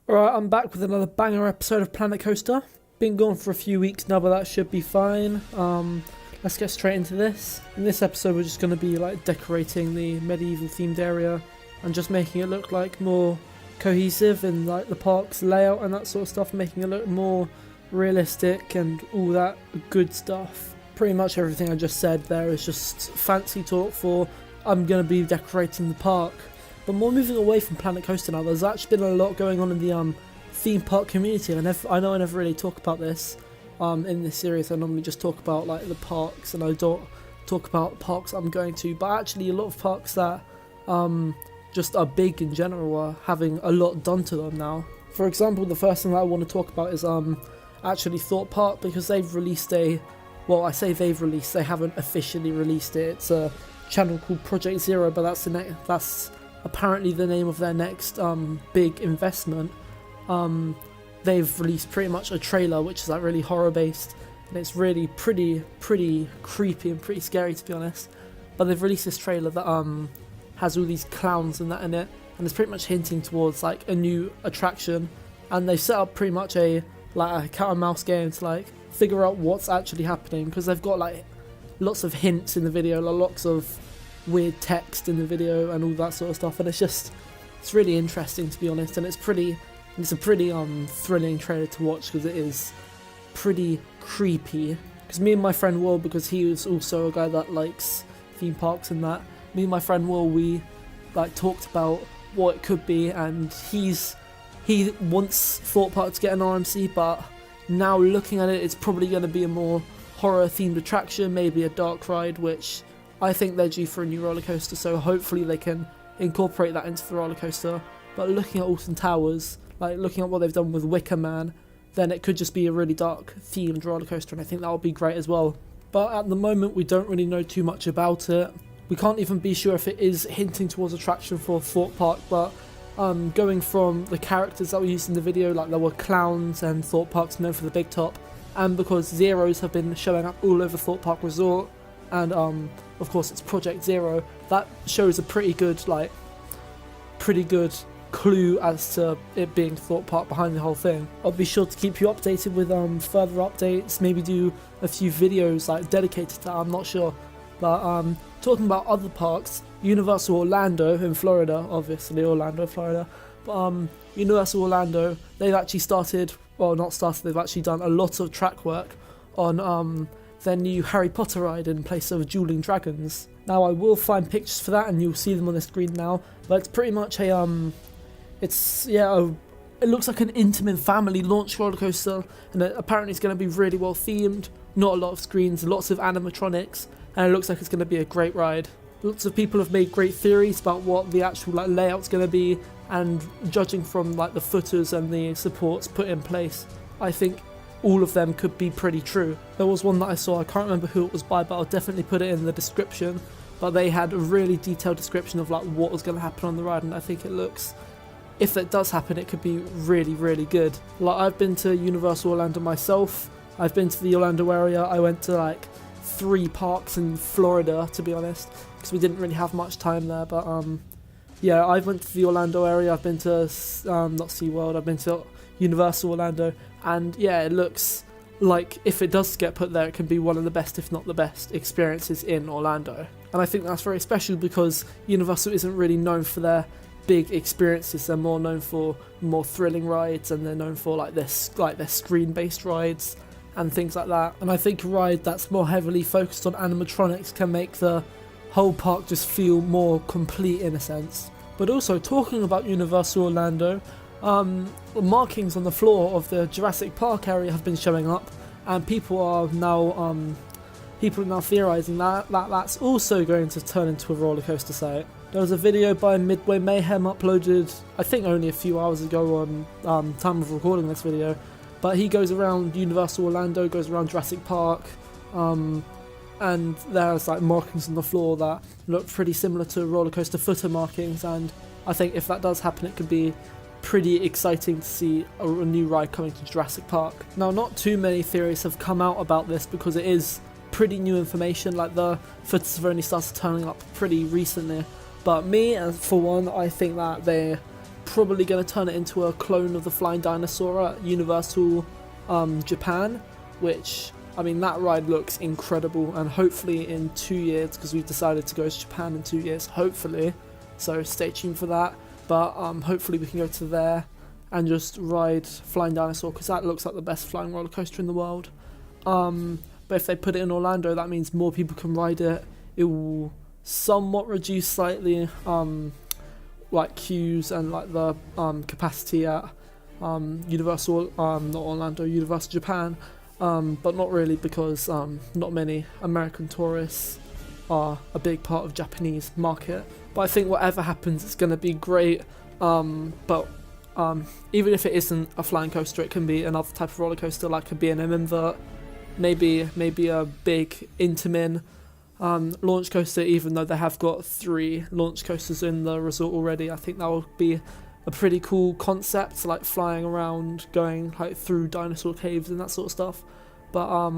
Alright, I'm back with another banger episode of Planet Coaster. Been gone for a few weeks now, but that should be fine. Let's get straight into this. In this episode we're just going to be like decorating the medieval themed area and just making it look like more cohesive in like the park's layout and that sort of stuff, making it look more realistic and all that good stuff. Pretty much everything I just said there is just fancy talk for I'm going to be decorating the park. But more moving away from Planet Coaster now, there's actually been a lot going on in the theme park community. I know I never really talk about this in this series. I normally just talk about like the parks, and I don't talk about parks I'm going to. But actually, a lot of parks that just are big in general are having a lot done to them now. For example, the first thing that I want to talk about is actually Thought Park, because they've released they haven't officially released it. It's a channel called Project Zero, but that's apparently the name of their next big investment. They've released pretty much a trailer which is like really horror based, and it's really pretty creepy and pretty scary, to be honest. But they've released this trailer that has all these clowns and that in it, and it's pretty much hinting towards like a new attraction. And they've set up pretty much a cat and mouse game to like figure out what's actually happening, because they've got like lots of hints in the video, lots of weird text in the video and all that sort of stuff, and it's really interesting, to be honest. And it's a pretty thrilling trailer to watch, because it is pretty creepy. Because me and my friend Will, because he was also a guy that likes theme parks and that, me and my friend Will, we like talked about what it could be, and he wants Thought Park to get an RMC, but now looking at it, it's probably going to be a more horror themed attraction, maybe a dark ride, which I think they're due for a new roller coaster, so hopefully they can incorporate that into the roller coaster. But looking at Alton Towers, like looking at what they've done with Wicker Man, then it could just be a really dark themed roller coaster, and I think that would be great as well. But at the moment we don't really know too much about it. We can't even be sure if it is hinting towards attraction for Thought Park, but going from the characters that were used in the video, like there were clowns and Thought Park's known for the big top, and because Zeros have been showing up all over Thought Park Resort, and of course it's Project Zero, that shows a pretty good clue as to it being Thought Park behind the whole thing. I'll be sure to keep you updated with further updates, maybe do a few videos like dedicated to that, I'm not sure. But talking about other parks, Universal Orlando in Florida, obviously Orlando, Florida, but Universal Orlando, they've actually they've actually done a lot of track work on their new Harry Potter ride in place of Dueling Dragons. Now I will find pictures for that and you'll see them on the screen now, but it's pretty much it looks like an intimate family launch roller coaster, and apparently it's going to be really well themed, not a lot of screens, lots of animatronics, and it looks like it's going to be a great ride. Lots of people have made great theories about what the actual layout's going to be, and judging from like the footers and the supports put in place, I think all of them could be pretty true. There was one that I saw, I can't remember who it was by, but I'll definitely put it in the description, but they had a really detailed description of like what was going to happen on the ride, and I think it looks, if it does happen, it could be really good. Like, I've been to Universal Orlando myself, I've been to the Orlando area, I went to like 3 parks in Florida, to be honest, because we didn't really have much time there. But yeah, I went to the Orlando area, I've been to not SeaWorld, I've been to Universal Orlando, and yeah, it looks like if it does get put there, it can be one of the best, if not the best, experiences in Orlando. And I think that's very special, because Universal isn't really known for their big experiences, they're more known for more thrilling rides, and they're known for like their screen-based rides and things like that. And I think a ride that's more heavily focused on animatronics can make the whole park just feel more complete in a sense. But also, talking about Universal Orlando, markings on the floor of the Jurassic Park area have been showing up, and people are now theorising that that's also going to turn into a roller coaster site. There was a video by Midway Mayhem uploaded, I think only a few hours ago on time of recording this video, but he goes around Universal Orlando, goes around Jurassic Park, and there's like markings on the floor that look pretty similar to roller coaster footer markings, and I think if that does happen, it could be pretty exciting to see a new ride coming to Jurassic Park. Now, not too many theories have come out about this, because it is pretty new information, like the footers have only started turning up pretty recently, but me, for one, I think that they probably going to turn it into a clone of the Flying Dinosaur at Universal Japan, which, I mean, that ride looks incredible, and hopefully in 2 years, because we've decided to go to Japan in 2 years, hopefully, so stay tuned for that, but hopefully we can go to there and just ride Flying Dinosaur, because that looks like the best flying roller coaster in the world. But if they put it in Orlando, that means more people can ride it. It will somewhat reduce slightly like queues and like the capacity at Universal, not Orlando, Universal Japan, but not really, because not many American tourists are a big part of Japanese market. But I think whatever happens, it's going to be great. But even if it isn't a flying coaster, it can be another type of roller coaster, like a B&M invert, maybe a big Intamin launch coaster, even though they have got 3 launch coasters in the resort already. I think that would be a pretty cool concept, like flying around, going like through dinosaur caves and that sort of stuff. But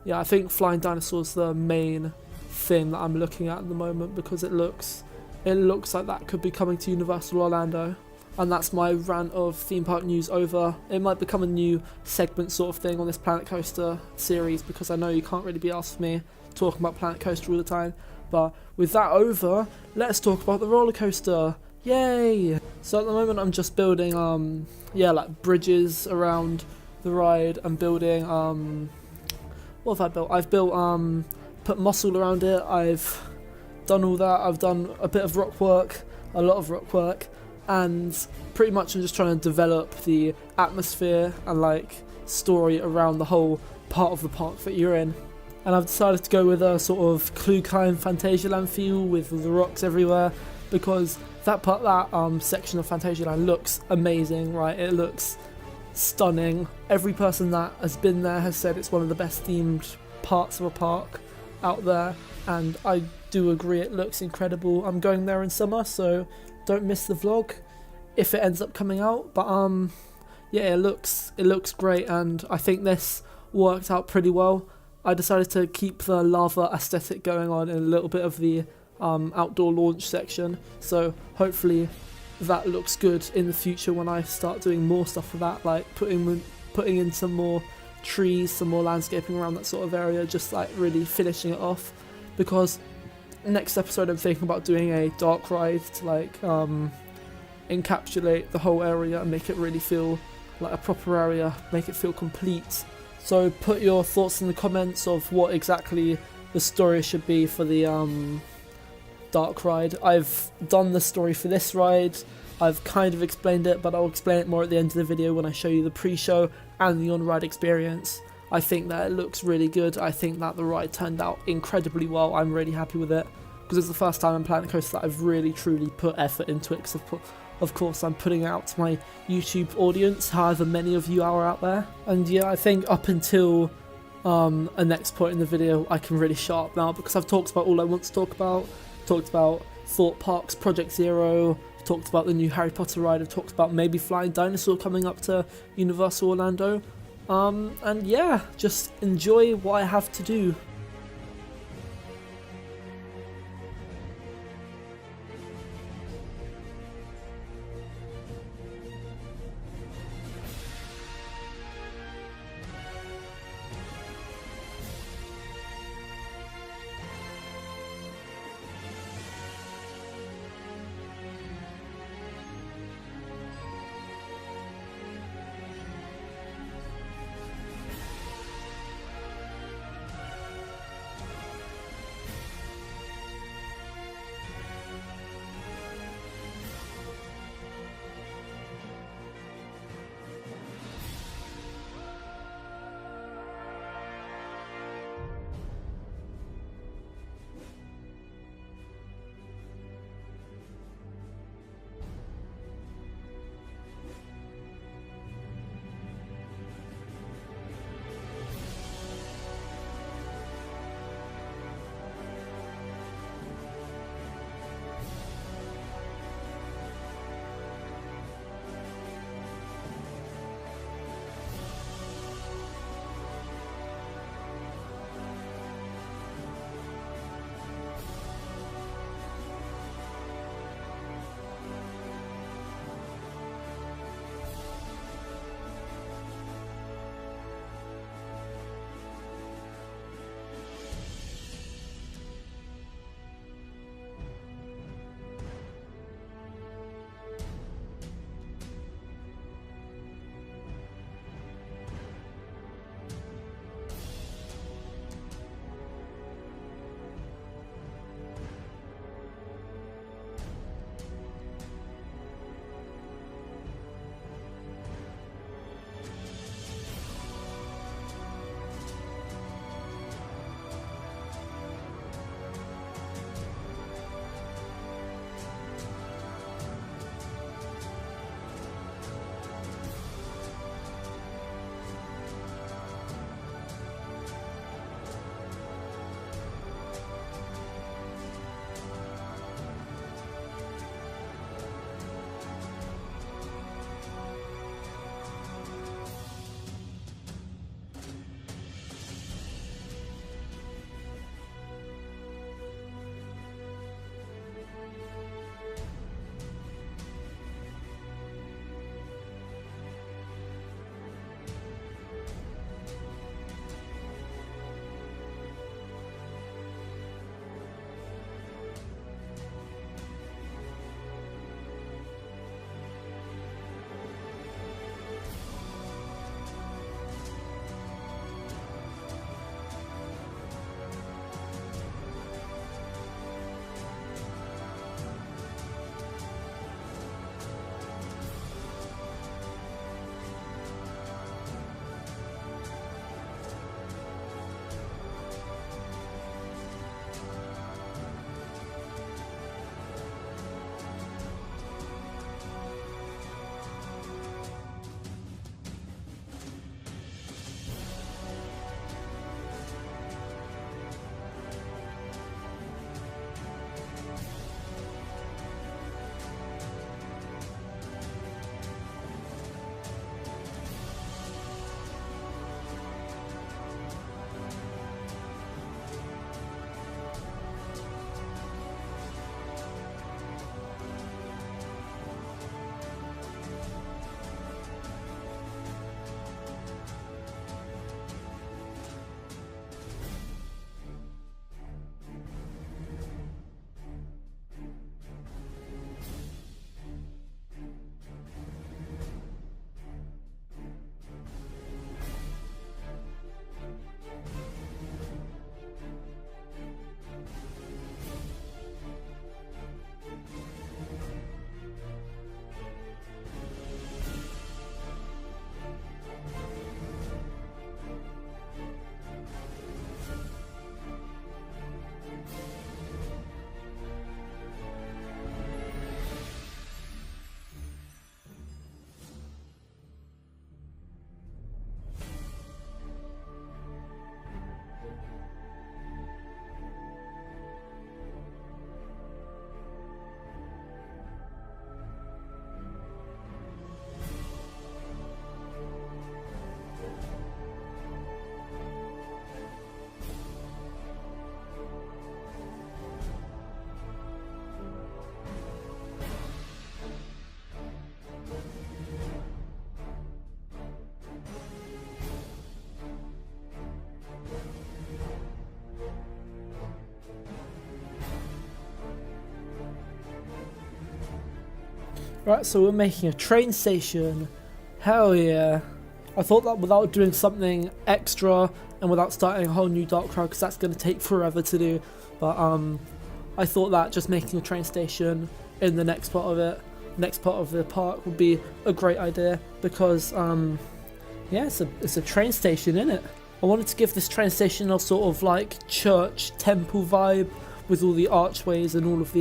yeah, I think Flying Dinosaur's the main thing that I'm looking at the moment, because it looks like that could be coming to Universal Orlando. And that's my rant of theme park news over. It might become a new segment sort of thing on this Planet Coaster series, because I know you can't really be asked for me talking about Planet Coaster all the time. But with that over, let's talk about the roller coaster. Yay! So at the moment I'm just building like bridges around the ride. I'm building what have I built? I've built put muscle around it. I've done all that. I've done a bit of rock work, a lot of rock work. And pretty much I'm just trying to develop the atmosphere and like story around the whole part of the park that you're in. And I've decided to go with a sort of Klugheim Phantasialand feel with the rocks everywhere, because that section of Phantasialand looks amazing, right? It looks stunning. Every person that has been there has said it's one of the best themed parts of a park out there, and I do agree, it looks incredible. I'm going there in summer, so don't miss the vlog if it ends up coming out. But yeah, it looks great, and I think this worked out pretty well. I decided to keep the lava aesthetic going on in a little bit of the outdoor launch section, so hopefully that looks good in the future when I start doing more stuff with that, like putting in some more trees, some more landscaping around that sort of area, just like really finishing it off. Because next episode I'm thinking about doing a dark ride to like encapsulate the whole area and make it really feel like a proper area, make it feel complete. So put your thoughts in the comments of what exactly the story should be for the dark ride. I've done the story for this ride, I've kind of explained it, but I'll explain it more at the end of the video when I show you the pre-show and the on-ride experience. I think that it looks really good. I think that the ride turned out incredibly well. I'm really happy with it, because it's the first time on Planet Coaster that I've really truly put effort into it, because of course I'm putting it out to my YouTube audience, however many of you are out there. And yeah, I think up until a next point in the video I can really shut up now, because I've talked about all I want to talk about. Talked about Thought Park's Project Zero, talked about the new Harry Potter ride, I've talked about maybe Flying Dinosaur coming up to Universal Orlando. And yeah, just enjoy what I have to do. Right, so we're making a train station. Hell yeah. I thought that without doing something extra and without starting a whole new dark crowd, because that's going to take forever to do, but I thought that just making a train station in the next part of it, next part of the park, would be a great idea, because yeah, it's a train station, isn't it? I wanted to give this train station a sort of like church temple vibe with all the archways and all of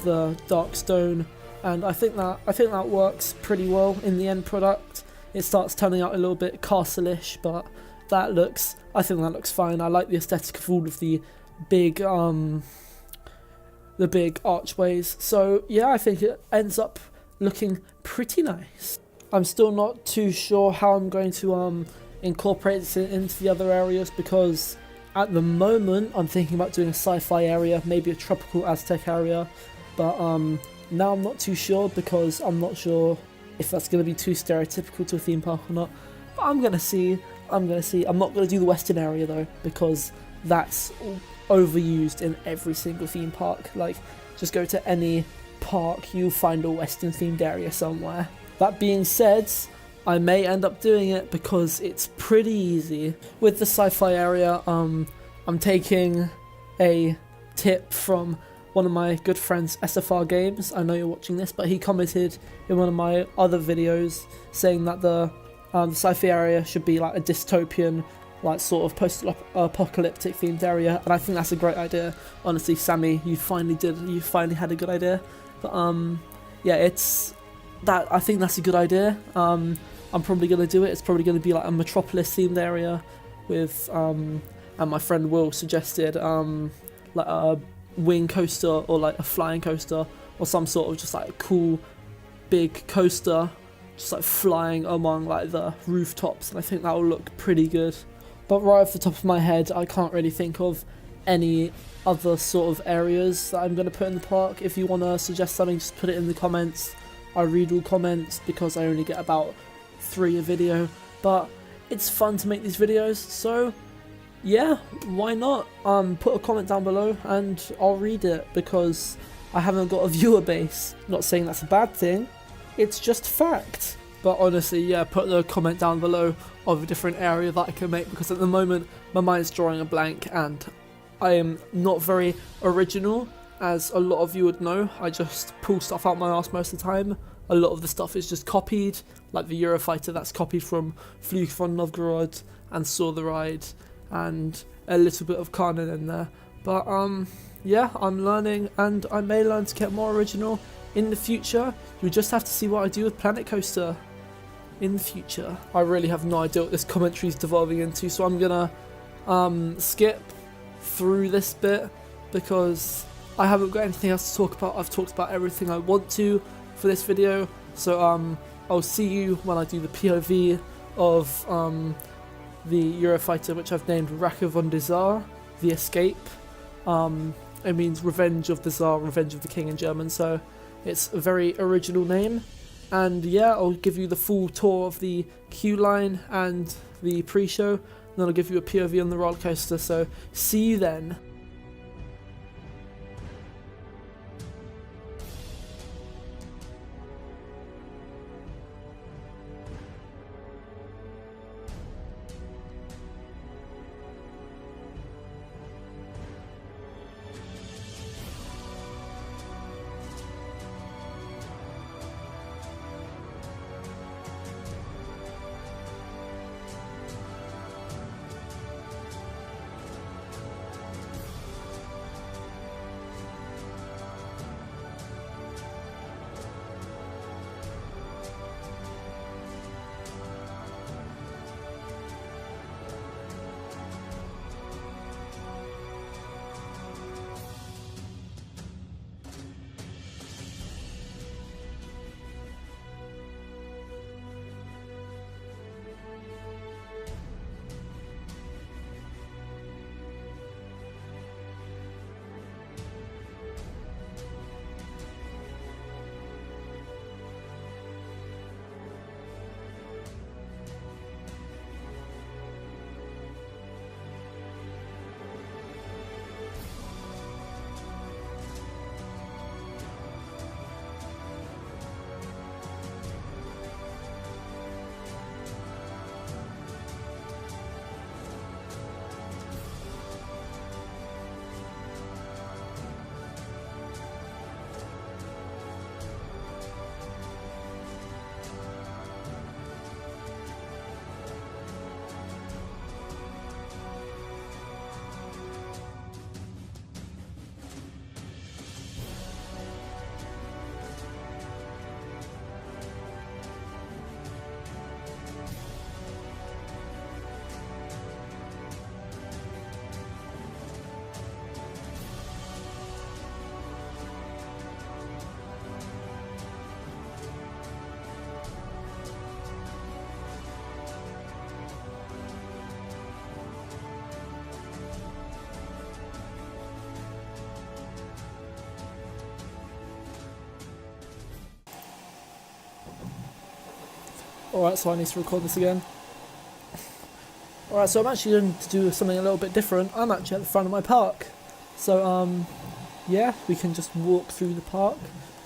the dark stone, and I think that works pretty well in the end product. It starts turning out a little bit castle-ish, but I think that looks fine. I like the aesthetic of all of the big archways. So yeah, I think it ends up looking pretty nice. I'm still not too sure how I'm going to incorporate this into the other areas, because at the moment I'm thinking about doing a sci-fi area, maybe a tropical Aztec area, but now I'm not too sure, because I'm not sure if that's going to be too stereotypical to a theme park or not. But I'm going to see. I'm not going to do the western area though, because that's overused in every single theme park. Like, just go to any park, you'll find a western themed area somewhere. That being said, I may end up doing it because it's pretty easy. With the sci-fi area, I'm taking a tip from one of my good friends, SFR Games. I know you're watching this, but he commented in one of my other videos saying that the sci-fi area should be like a dystopian, like sort of post-apocalyptic themed area, and I think that's a great idea. Honestly, Sammy, you finally had a good idea. But yeah, I think that's a good idea. I'm probably gonna do it. It's probably gonna be like a metropolis themed area with and my friend Will suggested like a wing coaster or like a flying coaster or some sort of just like cool big coaster just like flying among like the rooftops, and I think that will look pretty good. But right off the top of my head, I can't really think of any other sort of areas that I'm going to put in the park. If you want to suggest something, just put it in the comments. I read all comments because I only get about 3 a video, but it's fun to make these videos, so yeah, why not? Put a comment down below and I'll read it, because I haven't got a viewer base. Not saying that's a bad thing, it's just fact. But honestly, yeah, put the comment down below of a different area that I can make, because at the moment my mind's drawing a blank and I am not very original, as a lot of you would know. I just pull stuff out my ass most of the time. A lot of the stuff is just copied, like the Eurofighter, that's copied from Flug von Novgorod and Saw the Ride, and a little bit of canon in there. But yeah, I'm learning, and I may learn to get more original in the future. You just have to see what I do with Planet Coaster in the future. I really have no idea what this commentary is devolving into, so I'm gonna skip through this bit because I haven't got anything else to talk about. I've talked about everything I want to for this video, so I'll see you when I do the POV of the Eurofighter, which I've named Rache von der Tsar, The Escape. It means Revenge of the Tsar, Revenge of the King in German, so it's a very original name. And yeah, I'll give you the full tour of the queue line and the pre-show, and then I'll give you a POV on the roller coaster, so see you then. Alright, so I need to record this again. Alright, so I'm actually going to do something a little bit different. I'm actually at the front of my park. So, yeah, we can just walk through the park.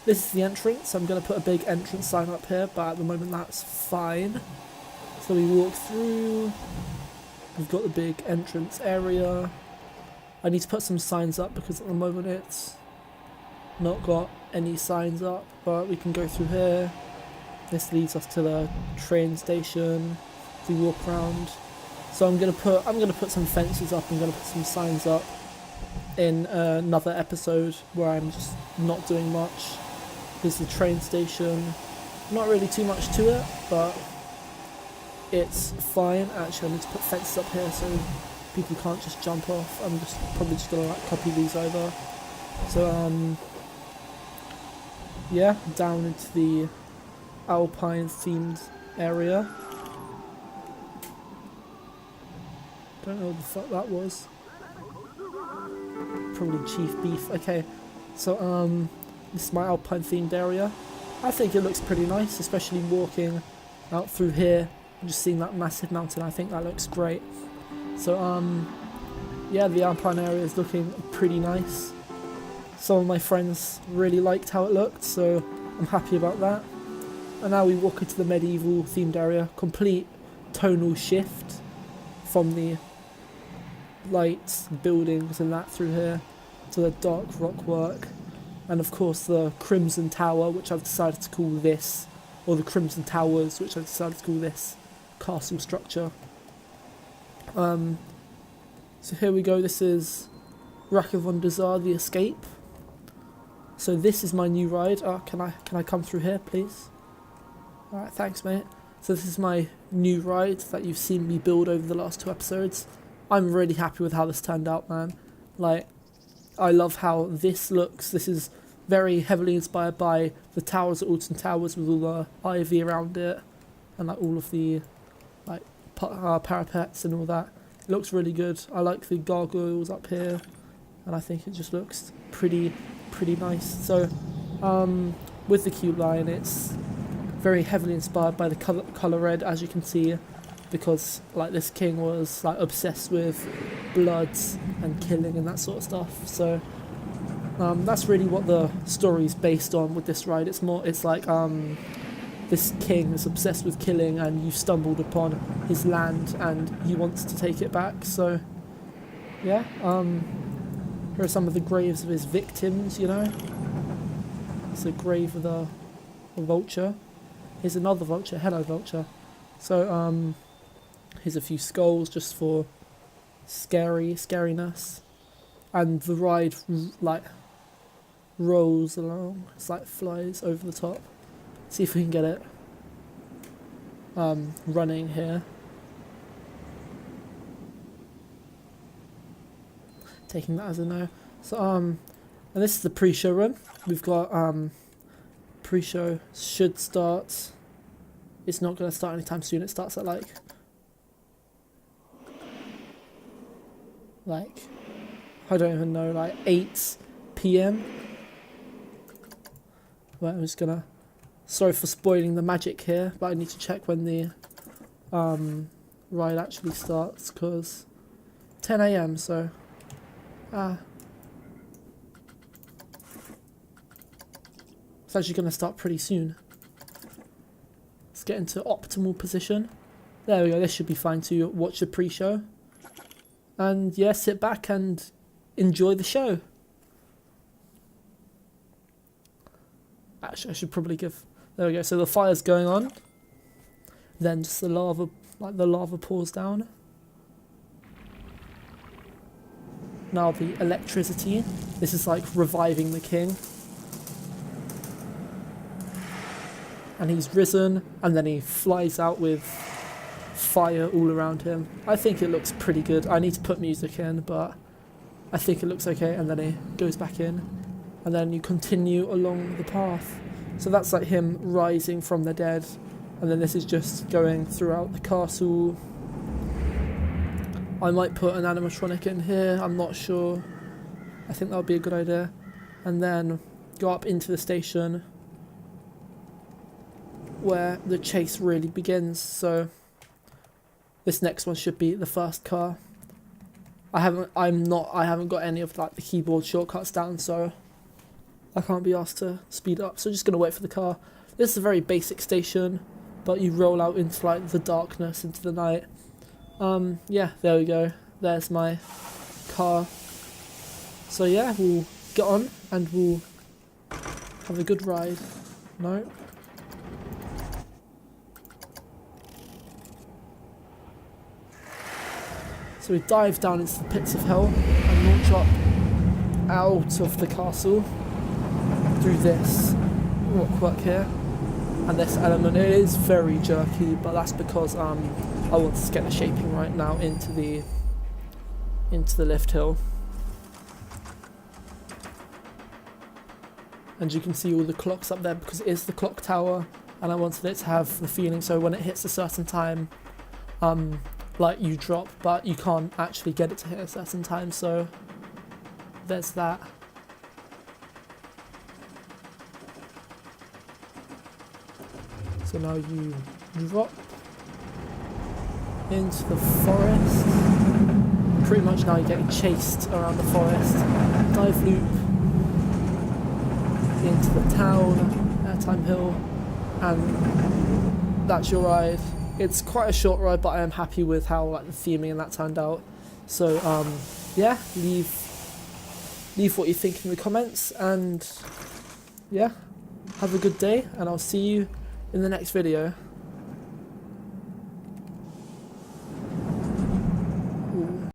This is the entrance. I'm going to put a big entrance sign up here, but at the moment that's fine. So we walk through. We've got the big entrance area. I need to put some signs up because at the moment it's not got any signs up, but we can go through here. This leads us to the train station. We walk around. So I'm gonna put some fences up. I'm gonna put some signs up in another episode where I'm just not doing much. There's the train station. Not really too much to it, but it's fine. Actually, I need to put fences up here so people can't just jump off. I'm probably just gonna like copy these over. So yeah, down into the Alpine themed area. Don't know what the fuck that was. Probably Chief Beef. Okay, so this is my Alpine themed area. I think it looks pretty nice, especially walking out through here and just seeing that massive mountain. I think that looks great. So yeah, the Alpine area is looking pretty nice. Some of my friends really liked how it looked, so I'm happy about that. And now we walk into the medieval themed area. Complete tonal shift from the lights, buildings and that through here to the dark rock work. And of course the Crimson Tower, which I've decided to call this, or the Crimson Towers, which I've decided to call this castle structure. So here we go. This is Rack of Wondazar, the Escape. So this is my new ride. Can I come through here, please? Alright, thanks, mate. So this is my new ride that you've seen me build over the last 2 episodes. I'm really happy with how this turned out, man. Like, I love how this looks. This is very heavily inspired by the towers at Alton Towers with all the ivy around it and like all of the like parapets and all that. It looks really good. I like the gargoyles up here, and I think it just looks pretty nice. So with the queue line, it's very heavily inspired by the colour red, as you can see, because like this king was like obsessed with bloods and killing and that sort of stuff. So that's really what the story's based on with this ride. It's like this king is obsessed with killing, and you've stumbled upon his land and he wants to take it back. So yeah, here are some of the graves of his victims, you know. It's a grave with a vulture. Here's another vulture. Hello, vulture. So here's a few skulls just for scariness. And the ride like rolls along. It's like flies over the top. See if we can get it running here. Taking that as a no. So and this is the pre-show run. We've got pre-show should start. It's not going to start anytime soon. It starts at like I don't even know, like 8 PM. Well, I'm just gonna, sorry for spoiling the magic here, but I need to check when the ride actually starts, because 10 AM, so it's actually going to start pretty soon. Let's get into optimal position. There we go, this should be fine to watch the pre-show. And yeah, sit back and enjoy the show. Actually, I should probably give... There we go, so the fire's going on. Then just the lava, like the lava pours down. Now the electricity. This is like reviving the king. And he's risen, and then he flies out with fire all around him. I think it looks pretty good. I need to put music in, but I think it looks okay. And then he goes back in, and then you continue along the path. So that's like him rising from the dead, and then this is just going throughout the castle. I might put an animatronic in here, I'm not sure. I think that would be a good idea. And then go up into the station. where the chase really begins. So this next one should be the first car. I haven't got any of like the keyboard shortcuts down, so I can't be asked to speed up. So just gonna wait for the car. This is a very basic station, but you roll out into like the darkness, into the night. Yeah, there we go. There's my car. So yeah, we'll get on and we'll have a good ride. No. So we dive down into the pits of hell and launch up out of the castle through this rockwork here. And this element, it is very jerky, but that's because I want to get the shaping right now into the lift hill. And you can see all the clocks up there because it is the clock tower, and I wanted it to have the feeling so when it hits a certain time, like you drop, but you can't actually get it to hit a certain time, so there's that. So now you drop into the forest. Pretty much now you're getting chased around the forest. Dive loop into the town, Airtime Hill, and that's your ride. It's quite a short ride, but I am happy with how like the theming and that turned out. So yeah, leave what you think in the comments, and yeah, have a good day, and I'll see you in the next video.